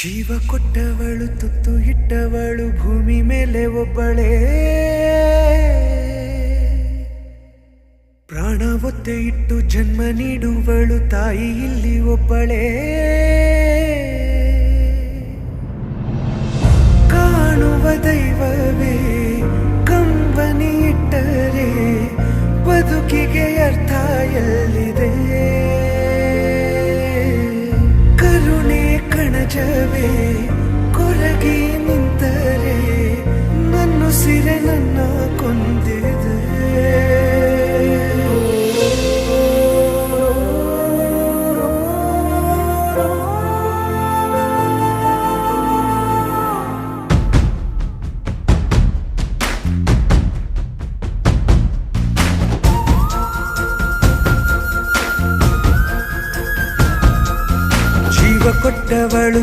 ಜೀವ ಕೊಟ್ಟವಳು ತುತ್ತು ಇಟ್ಟವಳು ಭೂಮಿ ಮೇಲೆ ಒಬ್ಬಳೇ ಪ್ರಾಣ ಒತ್ತೆ ಇಟ್ಟು ಜನ್ಮ ನೀಡುವಳು ತಾಯಿ ಇಲ್ಲಿ ಒಬ್ಬಳೇ